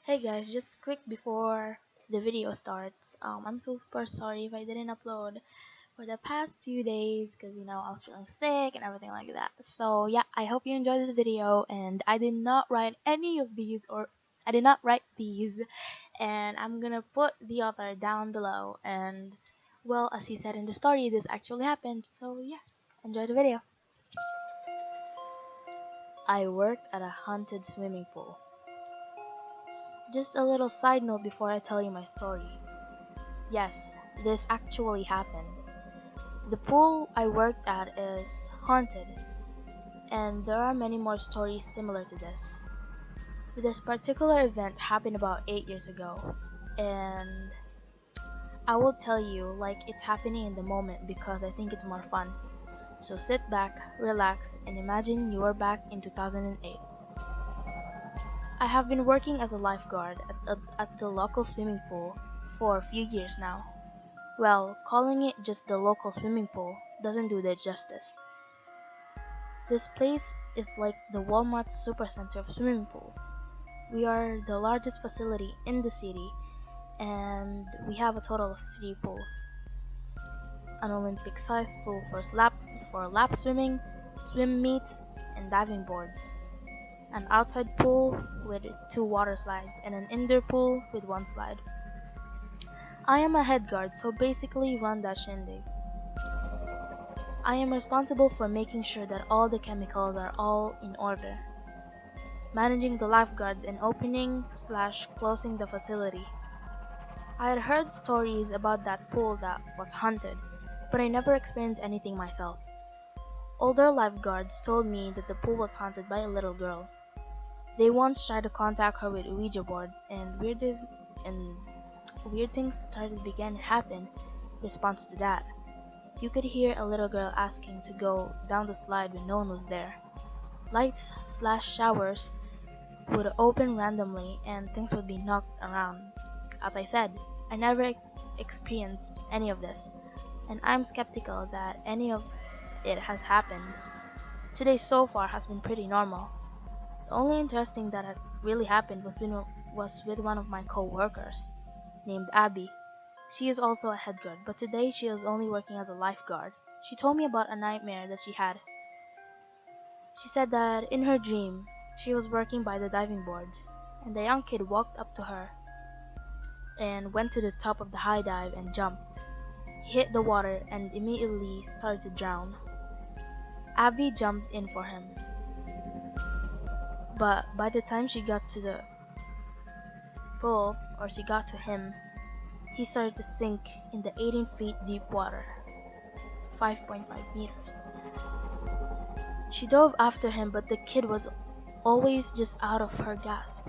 Hey guys, just quick before the video starts. I'm super sorry if I didn't upload for the past few days because I was feeling sick and everything like that. So yeah, I hope you enjoyed this video, and I did not write any of these, or I did not write these, and I'm gonna put the author down below. And well, as he said in the story, this actually happened. So yeah, enjoy the video. I worked at a haunted swimming pool. Just a little side note before I tell you my story. Yes, this actually happened. The pool I worked at is haunted, and there are many more stories similar to this. This particular event happened about 8 years ago, and I will tell you like it's happening in the moment because I think it's more fun. So sit back, relax, and imagine you are back in 2008. I have been working as a lifeguard at the local swimming pool for a few years now. Well, calling it just the local swimming pool doesn't do it justice. This place is like the Walmart supercenter of swimming pools. We are the largest facility in the city, and we have a total of 3 pools. An Olympic-sized pool for lap swimming, swim meets, and diving boards. An outside pool with 2 water slides, and an indoor pool with 1 slide. I am a head guard, so basically run that shindig. I am responsible for making sure that all the chemicals are all in order, managing the lifeguards and opening/closing the facility. I had heard stories about that pool that was haunted, but I never experienced anything myself. Older lifeguards told me that the pool was haunted by a little girl. They once tried to contact her with a Ouija board, and weird things began to happen in response to that. You could hear a little girl asking to go down the slide when no one was there. Lights/showers would open randomly and things would be knocked around. As I said, I never experienced any of this, and I'm skeptical that any of it has happened. Today so far has been pretty normal. The only interesting that had really happened was with one of my co-workers, named Abby. She is also a head guard, but today she is only working as a lifeguard. She told me about a nightmare that she had. She said that in her dream, she was working by the diving boards, and a young kid walked up to her and went to the top of the high dive and jumped. He hit the water and immediately started to drown. Abby jumped in for him, but by the time she got to the pool, or she got to him, he started to sink in the 18 feet deep water, 5.5 meters. She dove after him, but the kid was always just out of her grasp.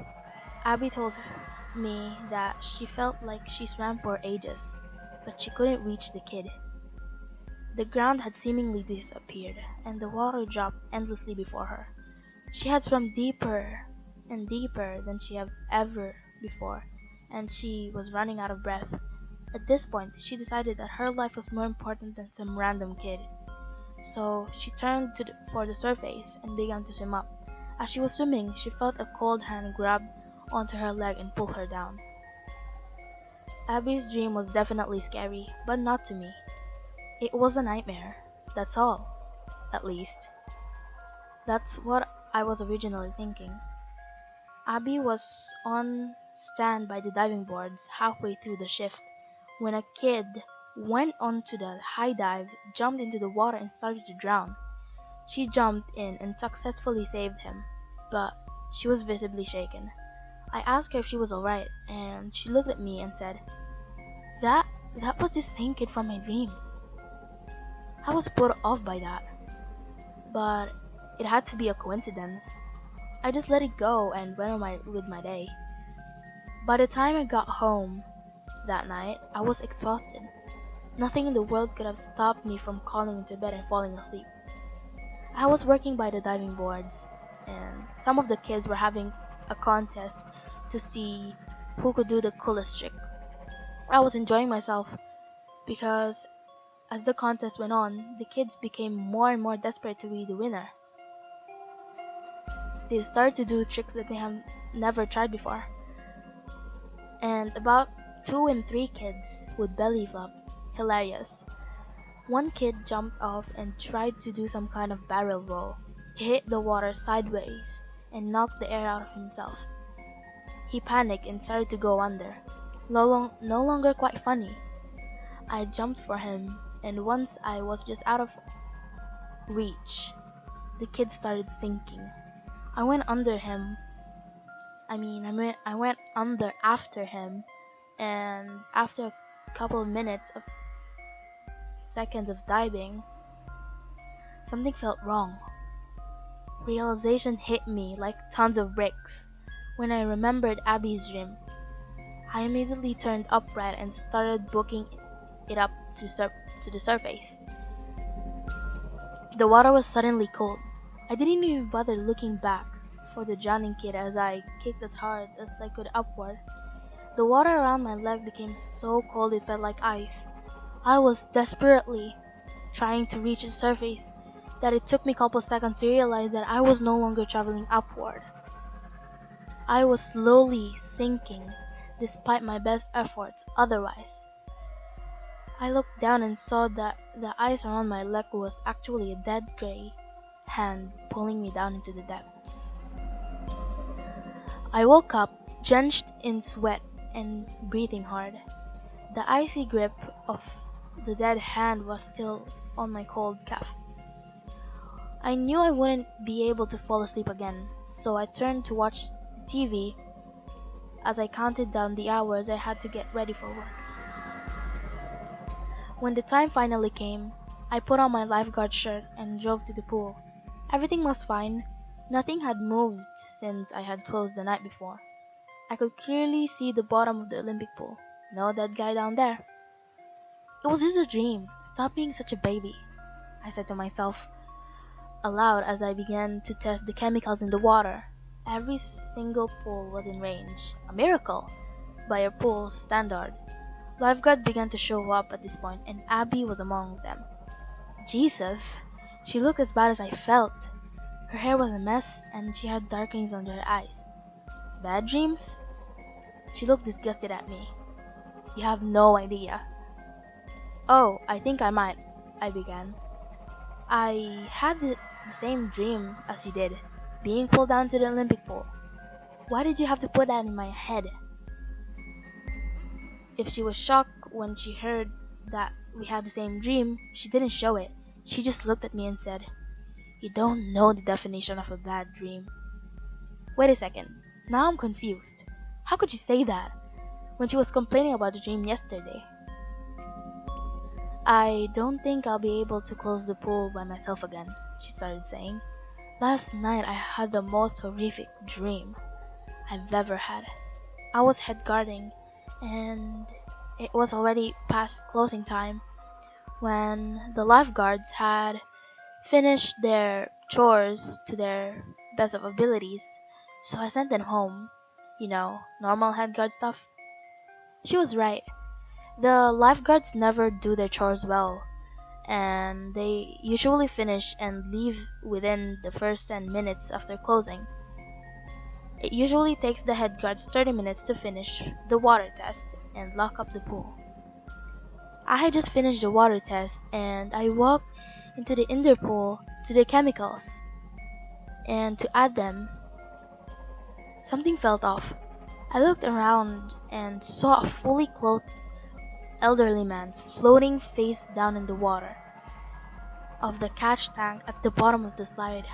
Abby told me that she felt like she swam for ages, but she couldn't reach the kid. The ground had seemingly disappeared, and the water dropped endlessly before her. She had swum deeper and deeper than she had ever before, and she was running out of breath. At this point, she decided that her life was more important than some random kid. So she turned for the surface and began to swim up. As she was swimming, she felt a cold hand grab onto her leg and pull her down. Abby's dream was definitely scary, but not to me. It was a nightmare. That's all. At least. That's what I was originally thinking. Abby was on stand by the diving boards halfway through the shift when a kid went onto the high dive, jumped into the water, and started to drown. She jumped in and successfully saved him, but she was visibly shaken. I asked her if she was alright, and she looked at me and said, That that was the same kid from my dream. I was put off by that, but it had to be a coincidence. I just let it go and went with my day. By the time I got home that night, I was exhausted. Nothing in the world could have stopped me from crawling into bed and falling asleep. I was working by the diving boards, and some of the kids were having a contest to see who could do the coolest trick. I was enjoying myself because as the contest went on, the kids became more and more desperate to be the winner. They started to do tricks that they have never tried before. and about 2 and 3 kids would belly flop. Hilarious. One kid jumped off and tried to do some kind of barrel roll. He hit the water sideways and knocked the air out of himself. He panicked and started to go under. No longer quite funny. I jumped for him, and once I was just out of reach, the kid started sinking. I went under him. I went under after him, and after a couple of seconds of diving, something felt wrong. Realization hit me like tons of bricks when I remembered Abby's dream. I immediately turned upright and started booking it up to the surface. The water was suddenly cold. I didn't even bother looking back for the drowning kid as I kicked as hard as I could upward. The water around my leg became so cold it felt like ice. I was desperately trying to reach the surface that it took me a couple seconds to realize that I was no longer traveling upward. I was slowly sinking despite my best efforts otherwise. I looked down and saw that the ice around my leg was actually a dead gray hand pulling me down into the depths. I woke up, drenched in sweat and breathing hard. The icy grip of the dead hand was still on my cold calf. I knew I wouldn't be able to fall asleep again, so I turned to watch TV as I counted down the hours I had to get ready for work. When the time finally came, I put on my lifeguard shirt and drove to the pool. Everything was fine. Nothing had moved since I had closed the night before. I could clearly see the bottom of the Olympic pool. No dead guy down there. It was just a dream. Stop being such a baby, I said to myself aloud as I began to test the chemicals in the water. Every single pool was in range. A miracle, by a pool standard. Lifeguards began to show up at this point, and Abby was among them. Jesus, she looked as bad as I felt. Her hair was a mess, and she had dark rings under her eyes. Bad dreams? She looked disgusted at me. You have no idea. Oh, I think I might, I began. I had the same dream as you did, being pulled down to the Olympic pool. Why did you have to put that in my head? If she was shocked when she heard that we had the same dream, she didn't show it. She just looked at me and said, "You don't know the definition of a bad dream." Wait a second. Now I'm confused. How could she say that when she was complaining about the dream yesterday? I don't think I'll be able to close the pool by myself again, she started saying. Last night I had the most horrific dream I've ever had. I was head guarding, and it was already past closing time when the lifeguards had finished their chores to their best of abilities, so I sent them home. You know, normal head guard stuff. She was right. The lifeguards never do their chores well, and they usually finish and leave within the first 10 minutes after closing. It usually takes the head guards 30 minutes to finish the water test and lock up the pool. I had just finished the water test and I walked into the indoor pool to the chemicals, and to add them, something felt off. I looked around and saw a fully clothed elderly man floating face down in the water of the catch tank at the bottom of the slide.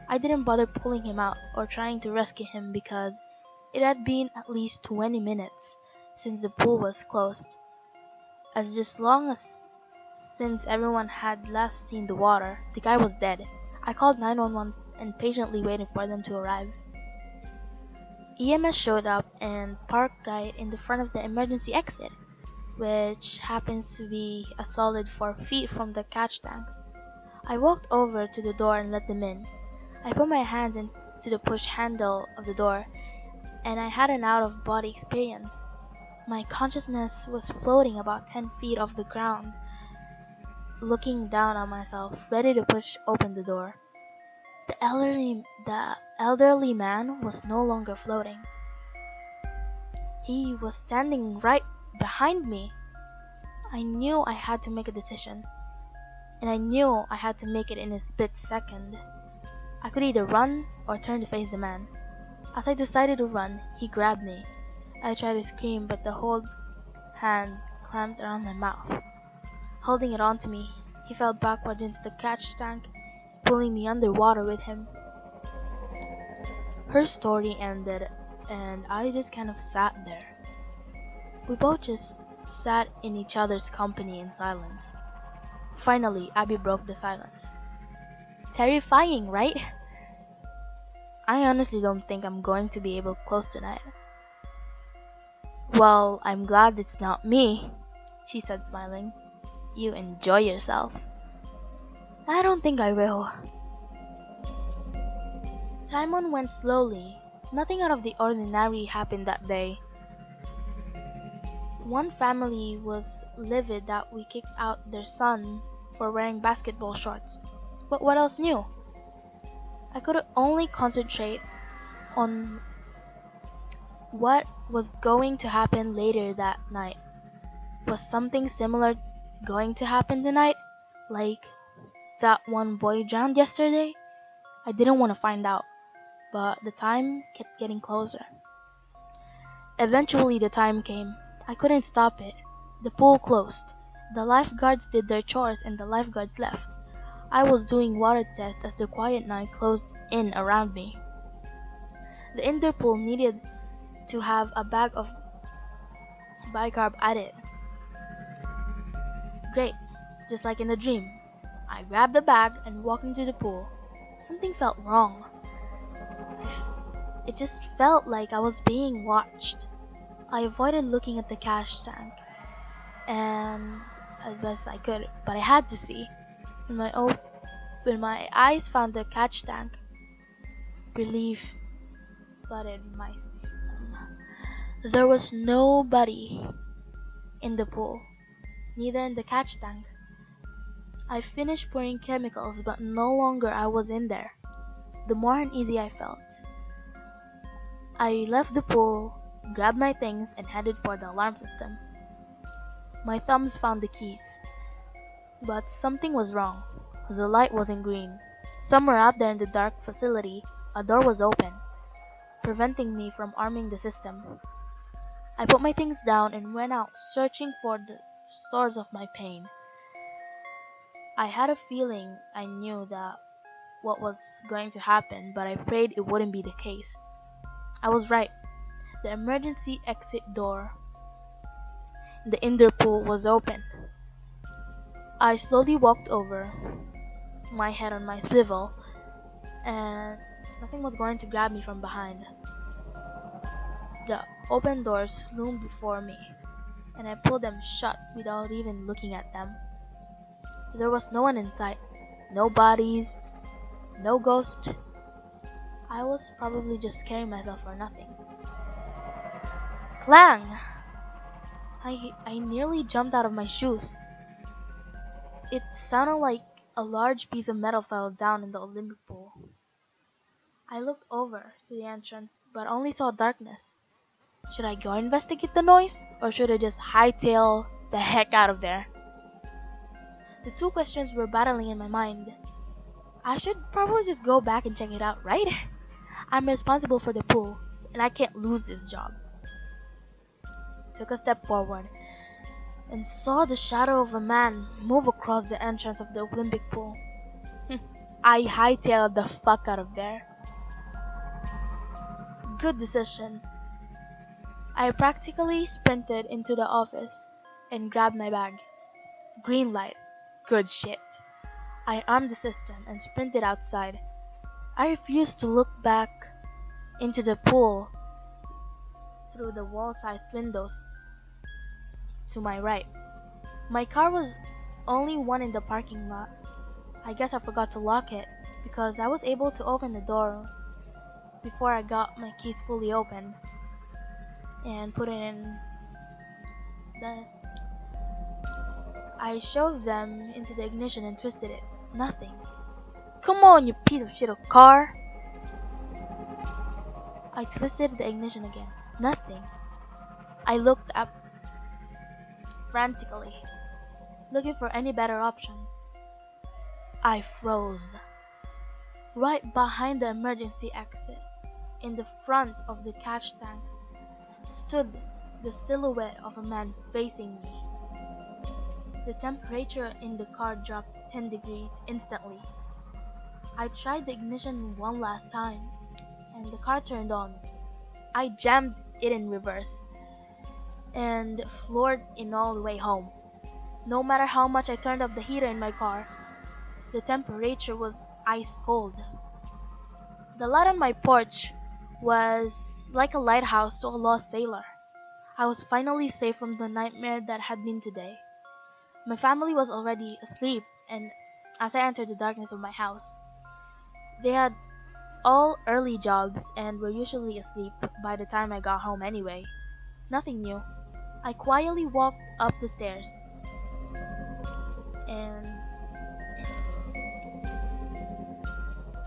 I didn't bother pulling him out or trying to rescue him because it had been at least 20 minutes since the pool was closed, as just long as since everyone had last seen the water. The guy was dead. I called 911 and patiently waited for them to arrive. EMS showed up and parked right in the front of the emergency exit, which happens to be a solid 4 feet from the catch tank. I walked over to the door and let them in. I put my hands into the push handle of the door, and I had an out-of-body experience. My consciousness was floating about 10 feet off the ground, looking down on myself, ready to push open the door. The elderly man was no longer floating. He was standing right behind me. I knew I had to make a decision, and I knew I had to make it in a split second. I could either run or turn to face the man. As I decided to run, he grabbed me. I tried to scream, but the whole hand clamped around my mouth. Holding it onto me, he fell backwards into the catch tank, pulling me underwater with him. Her story ended, and I just kind of sat there. We both just sat in each other's company in silence. Finally, Abby broke the silence. Terrifying, right? I honestly don't think I'm going to be able to close tonight. Well, I'm glad it's not me, she said, smiling. You enjoy yourself. I don't think I will. Time on went slowly. Nothing out of the ordinary happened that day. One family was livid that we kicked out their son for wearing basketball shorts. But what else new? I could only concentrate on what was going to happen later that night. Was something similar going to happen tonight? Like that one boy drowned yesterday? I didn't want to find out, but the time kept getting closer. Eventually the time came. I couldn't stop it. The pool closed. The lifeguards did their chores and the lifeguards left. I was doing water tests as the quiet night closed in around me. The indoor pool needed to have a bag of bicarb at it. Great, just like in the dream. I grabbed the bag and walked into the pool. Something felt wrong. It just felt like I was being watched. I avoided looking at the cash tank, and as best I could, but I had to see. When my eyes found the catch tank, relief flooded my system. There was nobody in the pool, neither in the catch tank. I finished pouring chemicals, but no longer I was in there. The more uneasy I felt. I left the pool, grabbed my things, and headed for the alarm system. My thumbs found the keys. But something was wrong. The light wasn't green. Somewhere out there in the dark facility, a door was open, preventing me from arming the system. I put my things down and went out, searching for the source of my pain. I had a feeling I knew that what was going to happen, but I prayed it wouldn't be the case. I was right. The emergency exit door in the indoor pool was open. I slowly walked over, my head on my swivel, and nothing was going to grab me from behind. The open doors loomed before me, and I pulled them shut without even looking at them. There was no one in sight, no bodies, no ghost. I was probably just scaring myself for nothing. Clang! I nearly jumped out of my shoes. It sounded like a large piece of metal fell down in the Olympic pool. I looked over to the entrance, but only saw darkness. Should I go investigate the noise, or should I just hightail the heck out of there? The two questions were battling in my mind. I should probably just go back and check it out, right? I'm responsible for the pool, and I can't lose this job. Took a step forward and saw the shadow of a man move across the entrance of the Olympic pool. I hightailed the fuck out of there. Good decision. I practically sprinted into the office and grabbed my bag. Green light. Good shit. I armed the system and sprinted outside. I refused to look back into the pool through the wall-sized windows to my right. My car was only one in the parking lot. I guess I forgot to lock it because I was able to open the door before I got my keys fully open and put it in the... I shoved them into the ignition and twisted it. Nothing. Come on, you piece of shit of car! I twisted the ignition again. Nothing. I looked up frantically, looking for any better option. I froze. Right behind the emergency exit, in the front of the catch tank, stood the silhouette of a man facing me. The temperature in the car dropped 10 degrees instantly. I tried the ignition one last time, and the car turned on. I jammed it in reverse and floored in all the way home. No matter how much I turned up the heater in my car, the temperature was ice cold. The light on my porch was like a lighthouse to a lost sailor. I was finally safe from the nightmare that had been today. My family was already asleep, and as I entered the darkness of my house, they had all early jobs and were usually asleep by the time I got home anyway. Nothing new. I quietly walked up the stairs and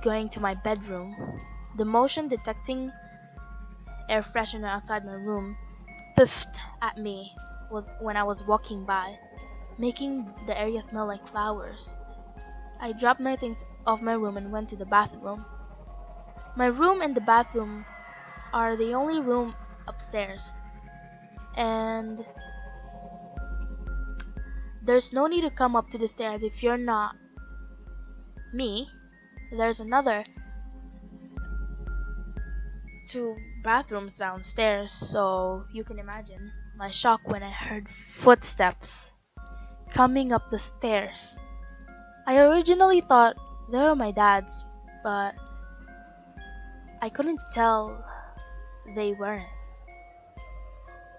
going to my bedroom. The motion detecting air freshener outside my room puffed at me was when I was walking by, making the area smell like flowers. I dropped my things off my room and went to the bathroom. My room and the bathroom are the only room upstairs, and there's no need to come up to the stairs if you're not me. There's another two bathrooms downstairs, so you can imagine my shock when I heard footsteps coming up the stairs. I originally thought they were my dad's, but I couldn't tell they weren't.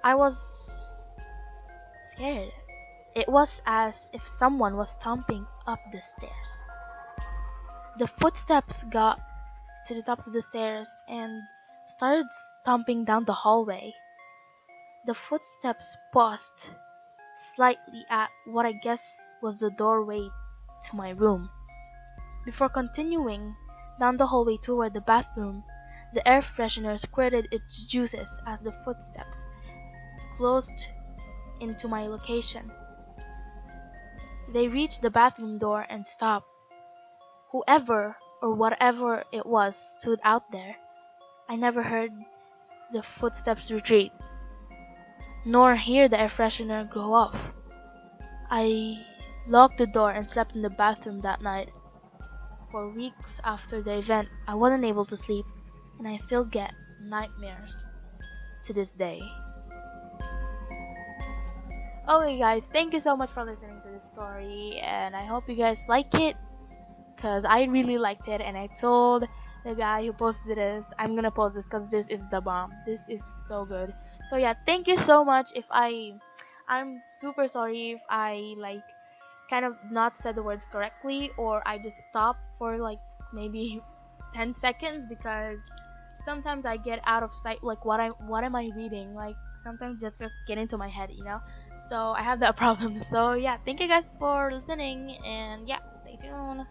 I was scared. It was as if someone was stomping up the stairs. The footsteps got to the top of the stairs and started stomping down the hallway. The footsteps paused slightly at what I guess was the doorway to my room. Before continuing down the hallway toward the bathroom, the air freshener squirted its juices as the footsteps closed into my location. They reached the bathroom door and stopped. Whoever or whatever it was stood out there. I never heard the footsteps retreat, nor hear the air freshener go off. I locked the door and slept in the bathroom that night. For weeks after the event, I wasn't able to sleep, and I still get nightmares to this day. Okay guys, thank you so much for listening to this story, and I hope you guys like it, because I really liked it, and I told the guy who posted this, I'm gonna post this because this is the bomb. This is so good. So yeah, thank you so much. I'm super sorry if I like kind of not said the words correctly, or I just stopped for like maybe 10 seconds, because sometimes I get out of sight, like what am I reading, like sometimes just get into my head, so I have that problem. So yeah, thank you guys for listening, and yeah, stay tuned.